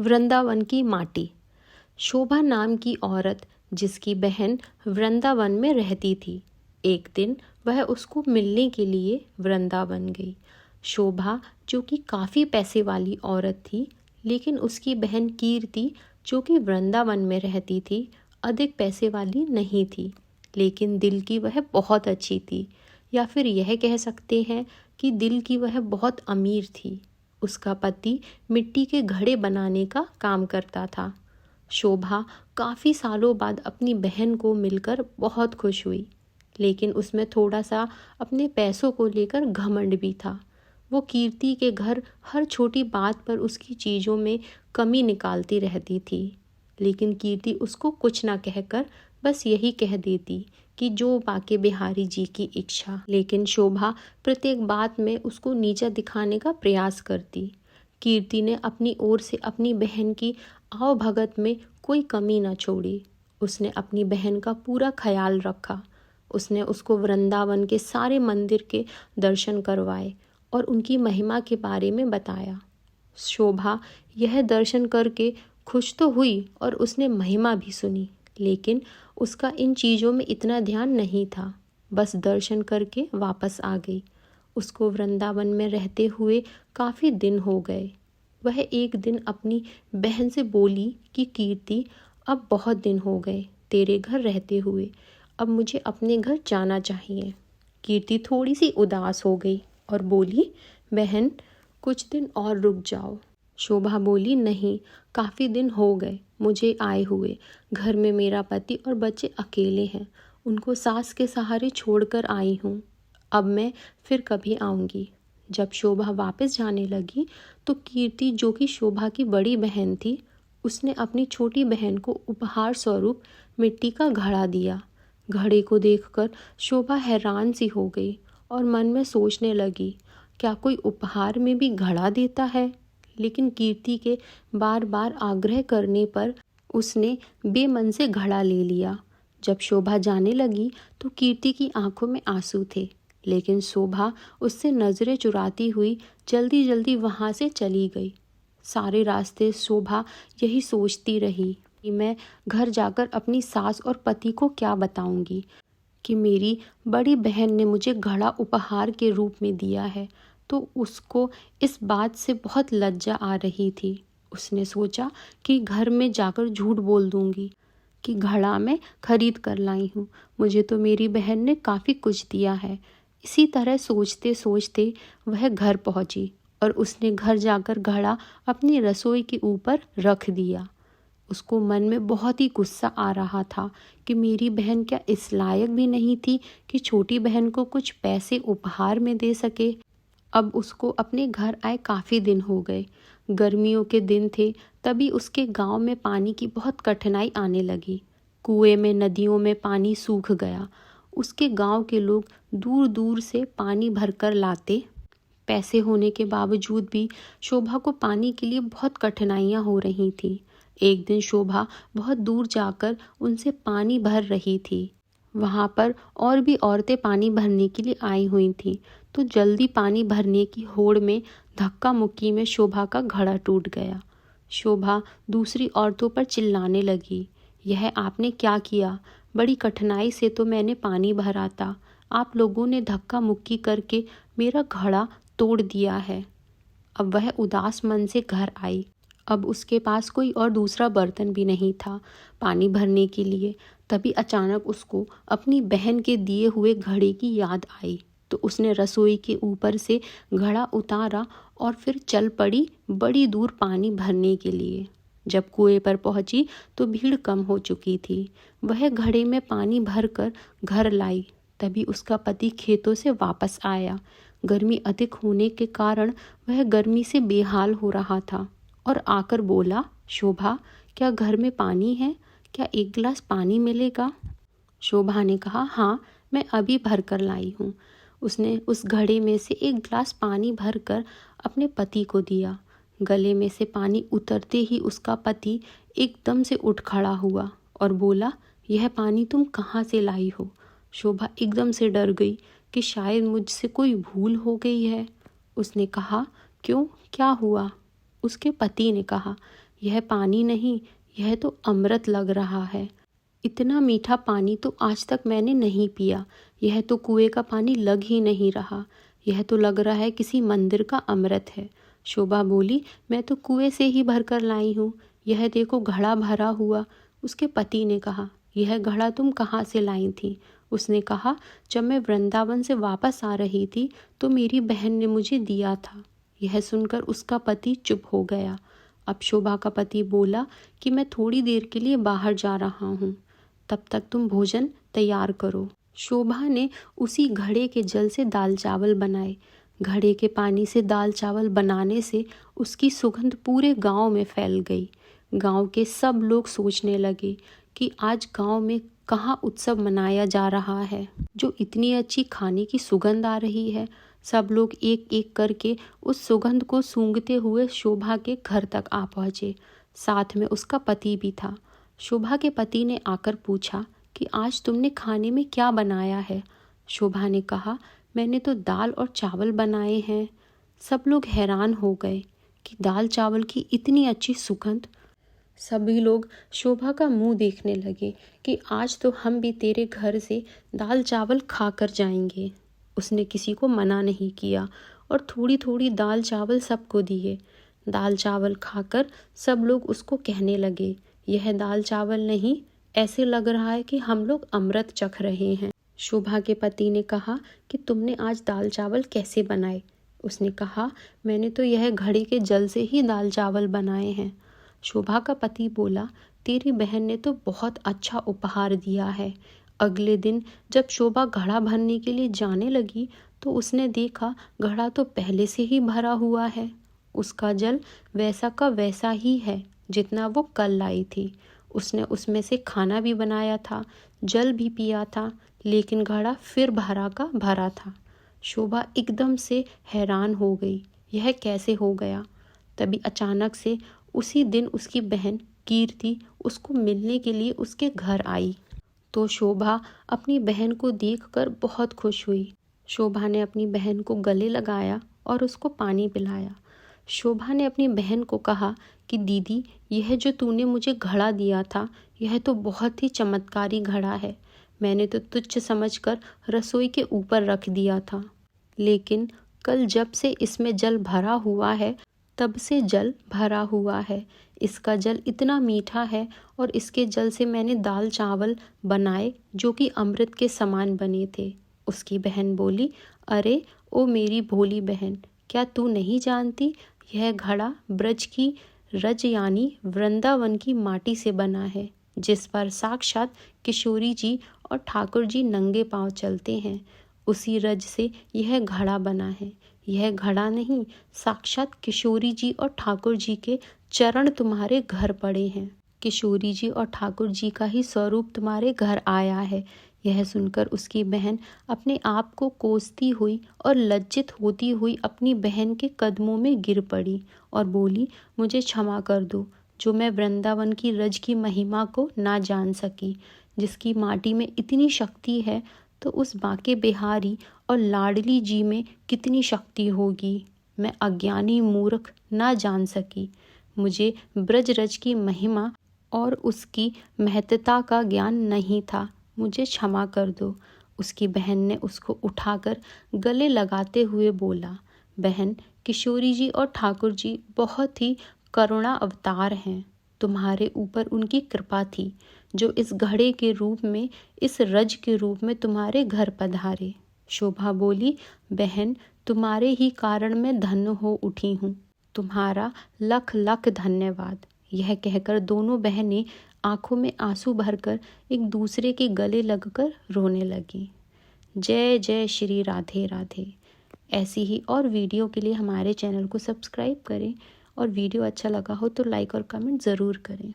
वृंदावन की माटी। शोभा नाम की औरत जिसकी बहन वृंदावन में रहती थी, एक दिन वह उसको मिलने के लिए वृंदावन गई। शोभा जो कि काफ़ी पैसे वाली औरत थी, लेकिन उसकी बहन कीर्ति जो कि वृंदावन में रहती थी अधिक पैसे वाली नहीं थी, लेकिन दिल की वह बहुत अच्छी थी, या फिर यह कह सकते हैं कि दिल की वह बहुत अमीर थी। उसका पति मिट्टी के घड़े बनाने का काम करता था। शोभा काफ़ी सालों बाद अपनी बहन को मिलकर बहुत खुश हुई, लेकिन उसमें थोड़ा सा अपने पैसों को लेकर घमंड भी था। वो कीर्ति के घर हर छोटी बात पर उसकी चीज़ों में कमी निकालती रहती थी, लेकिन कीर्ति उसको कुछ ना कहकर बस यही कह देती कि जो बाके बिहारी जी की इच्छा। लेकिन शोभा प्रत्येक बात में उसको नीचा दिखाने का प्रयास करती। कीर्ति ने अपनी ओर से अपनी बहन की आवभगत में कोई कमी न छोड़ी। उसने अपनी बहन का पूरा ख्याल रखा। उसने उसको वृंदावन के सारे मंदिर के दर्शन करवाए और उनकी महिमा के बारे में बताया। शोभा यह दर्शन करके खुश तो हुई और उसने महिमा भी सुनी, लेकिन उसका इन चीज़ों में इतना ध्यान नहीं था। बस दर्शन करके वापस आ गई। उसको वृंदावन में रहते हुए काफ़ी दिन हो गए। वह एक दिन अपनी बहन से बोली कि कीर्ति, अब बहुत दिन हो गए तेरे घर रहते हुए, अब मुझे अपने घर जाना चाहिए। कीर्ति थोड़ी सी उदास हो गई और बोली, बहन कुछ दिन और रुक जाओ। शोभा बोली, नहीं, काफ़ी दिन हो गए मुझे आए हुए। घर में मेरा पति और बच्चे अकेले हैं, उनको सास के सहारे छोड़कर आई हूँ। अब मैं फिर कभी आऊँगी। जब शोभा वापस जाने लगी तो कीर्ति जो कि शोभा की बड़ी बहन थी, उसने अपनी छोटी बहन को उपहार स्वरूप मिट्टी का घड़ा दिया। घड़े को देखकर शोभा हैरान सी हो गई और मन में सोचने लगी, क्या कोई उपहार में भी घड़ा देता है? लेकिन कीर्ति के बार बार आग्रह करने पर उसने बेमन से घड़ा ले लिया। जब शोभा जाने लगी तो कीर्ति की आंखों में आंसू थे, लेकिन शोभा उससे नजरें चुराती हुई जल्दी जल्दी वहां से चली गई। सारे रास्ते शोभा यही सोचती रही कि मैं घर जाकर अपनी सास और पति को क्या बताऊंगी कि मेरी बड़ी बहन ने मुझे घड़ा उपहार के रूप में दिया है। तो उसको इस बात से बहुत लज्जा आ रही थी। उसने सोचा कि घर में जाकर झूठ बोल दूंगी कि घड़ा मैं खरीद कर लाई हूँ, मुझे तो मेरी बहन ने काफ़ी कुछ दिया है। इसी तरह सोचते सोचते वह घर पहुँची और उसने घर जाकर घड़ा अपनी रसोई के ऊपर रख दिया। उसको मन में बहुत ही गुस्सा आ रहा था कि मेरी बहन क्या इस लायक भी नहीं थी कि छोटी बहन को कुछ पैसे उपहार में दे सके। अब उसको अपने घर आए काफ़ी दिन हो गए। गर्मियों के दिन थे, तभी उसके गांव में पानी की बहुत कठिनाई आने लगी। कुएं में, नदियों में पानी सूख गया। उसके गांव के लोग दूर दूर से पानी भरकर लाते। पैसे होने के बावजूद भी शोभा को पानी के लिए बहुत कठिनाइयाँ हो रही थी। एक दिन शोभा बहुत दूर जाकर उनसे पानी भर रही थी। वहाँ पर और भी औरतें पानी भरने के लिए आई हुई थीं, तो जल्दी पानी भरने की होड़ में धक्का मुक्की में शोभा का घड़ा टूट गया। शोभा दूसरी औरतों पर चिल्लाने लगी, यह आपने क्या किया? बड़ी कठिनाई से तो मैंने पानी भरा था, आप लोगों ने धक्का मुक्की करके मेरा घड़ा तोड़ दिया है। अब वह उदास मन से घर आई। अब उसके पास कोई और दूसरा बर्तन भी नहीं था पानी भरने के लिए। तभी अचानक उसको अपनी बहन के दिए हुए घड़े की याद आई, तो उसने रसोई के ऊपर से घड़ा उतारा और फिर चल पड़ी बड़ी दूर पानी भरने के लिए। जब कुएं पर पहुंची तो भीड़ कम हो चुकी थी। वह घड़े में पानी भरकर घर लाई। तभी उसका पति खेतों से वापस आया। गर्मी अधिक होने के कारण वह गर्मी से बेहाल हो रहा था और आकर बोला, शोभा, क्या घर में पानी है? क्या एक गिलास पानी मिलेगा? शोभा ने कहा, हाँ, मैं अभी भर कर लाई हूँ। उसने उस घड़े में से एक गिलास पानी भरकर अपने पति को दिया। गले में से पानी उतरते ही उसका पति एकदम से उठ खड़ा हुआ और बोला, यह पानी तुम कहाँ से लाई हो? शोभा एकदम से डर गई कि शायद मुझसे कोई भूल हो गई है। उसने कहा, क्यों, क्या हुआ? उसके पति ने कहा, यह पानी नहीं, यह तो अमृत लग रहा है। इतना मीठा पानी तो आज तक मैंने नहीं पिया। यह तो कुएं का पानी लग ही नहीं रहा। यह तो लग रहा है किसी मंदिर का अमृत है। शोभा बोली, मैं तो कुएं से ही भरकर लाई हूँ। यह देखो घड़ा भरा हुआ। उसके पति ने कहा, यह घड़ा तुम कहाँ से लाई थी? उसने कहा, जब मैं वृंदावन से वापस आ रही थी तो मेरी बहन ने मुझे दिया था। यह सुनकर उसका पति चुप हो गया। अब शोभा का पति बोला कि मैं थोड़ी देर के लिए बाहर जा रहा हूँ, तब तक तुम भोजन तैयार करो। शोभा ने उसी घड़े के जल से दाल चावल बनाए। घड़े के पानी से दाल चावल बनाने से उसकी सुगंध पूरे गांव में फैल गई। गांव के सब लोग सोचने लगे कि आज गांव में कहाँ उत्सव मनाया जा रहा है, जो इतनी अच्छी खाने की सुगंध आ रही है। सब लोग एक एक करके उस सुगंध को सूंघते हुए शोभा के घर तक आ पहुँचे। साथ में उसका पति भी था। शोभा के पति ने आकर पूछा कि आज तुमने खाने में क्या बनाया है? शोभा ने कहा, मैंने तो दाल और चावल बनाए हैं। सब लोग हैरान हो गए कि दाल चावल की इतनी अच्छी सुगंध। सभी लोग शोभा का मुंह देखने लगे कि आज तो हम भी तेरे घर से दाल चावल खाकर जाएंगे। उसने किसी को मना नहीं किया और थोड़ी थोड़ी दाल चावल सबको दिए। दाल चावल खाकर सब लोग उसको कहने लगे, यह दाल चावल नहीं, ऐसे लग रहा है कि हम लोग अमृत चख रहे हैं। शोभा के पति ने कहा कि तुमने आज दाल चावल कैसे बनाए? उसने कहा, मैंने तो यह घड़े के जल से ही दाल चावल बनाए हैं। शोभा का पति बोला, तेरी बहन ने तो बहुत अच्छा उपहार दिया है। अगले दिन जब शोभा घड़ा भरने के लिए जाने लगी तो उसने देखा घड़ा तो पहले से ही भरा हुआ है। उसका जल वैसा का वैसा ही है जितना वो कल लाई थी। उसने उसमें से खाना भी बनाया था, जल भी पिया था, लेकिन घड़ा फिर भरा का भरा था। शोभा एकदम से हैरान हो गई, यह कैसे हो गया? तभी अचानक से उसी दिन उसकी बहन कीर्ति उसको मिलने के लिए उसके घर आई। तो शोभा अपनी बहन को देखकर बहुत खुश हुई। शोभा ने अपनी बहन को गले लगाया और उसको पानी पिलाया। शोभा ने अपनी बहन को कहा कि दीदी, यह जो तूने मुझे घड़ा दिया था, यह तो बहुत ही चमत्कारी घड़ा है। मैंने तो तुच्छ समझकर रसोई के ऊपर रख दिया था, लेकिन कल जब से इसमें जल भरा हुआ है तब से जल भरा हुआ है। इसका जल इतना मीठा है और इसके जल से मैंने दाल चावल बनाए जो कि अमृत के समान बने थे। उसकी बहन बोली, अरे ओ मेरी भोली बहन, क्या तू नहीं जानती यह घड़ा ब्रज की रज यानी वृंदावन की माटी से बना है, जिस पर साक्षात किशोरी जी और ठाकुर जी नंगे पांव चलते हैं। उसी रज से यह घड़ा बना है। यह घड़ा नहीं, साक्षात किशोरी जी और ठाकुर जी के चरण तुम्हारे घर पड़े हैं। किशोरी जी और ठाकुर जी का ही स्वरूप तुम्हारे घर आया है। यह सुनकर उसकी बहन अपने आप को कोसती हुई और लज्जित होती हुई अपनी बहन के कदमों में गिर पड़ी और बोली, मुझे क्षमा कर दो जो मैं वृंदावन की रज की महिमा को ना जान सकी। जिसकी माटी में इतनी शक्ति है तो उस बांके बिहारी और लाडली जी में कितनी शक्ति होगी। मैं अज्ञानी मूर्ख ना जान सकी। मुझे ब्रजरज की महिमा और उसकी महत्ता का ज्ञान नहीं था। मुझे क्षमा कर दो। उसकी बहन ने उसको उठाकर गले लगाते हुए बोला, बहन, किशोरी जी और ठाकुर जी बहुत ही करुणा अवतार हैं। तुम्हारे ऊपर उनकी कृपा थी जो इस घड़े के रूप में, इस रज के रूप में तुम्हारे घर पधारे। शोभा बोली, बहन, तुम्हारे ही कारण मैं धन्य हो उठी हूँ। तुम्हारा लख लख धन्यवाद। यह कहकर दोनों बहनें आंखों में आंसू भरकर एक दूसरे के गले लगकर रोने लगी। जय जय श्री राधे राधे। ऐसी ही और वीडियो के लिए हमारे चैनल को सब्सक्राइब करें और वीडियो अच्छा लगा हो तो लाइक और कमेंट ज़रूर करें।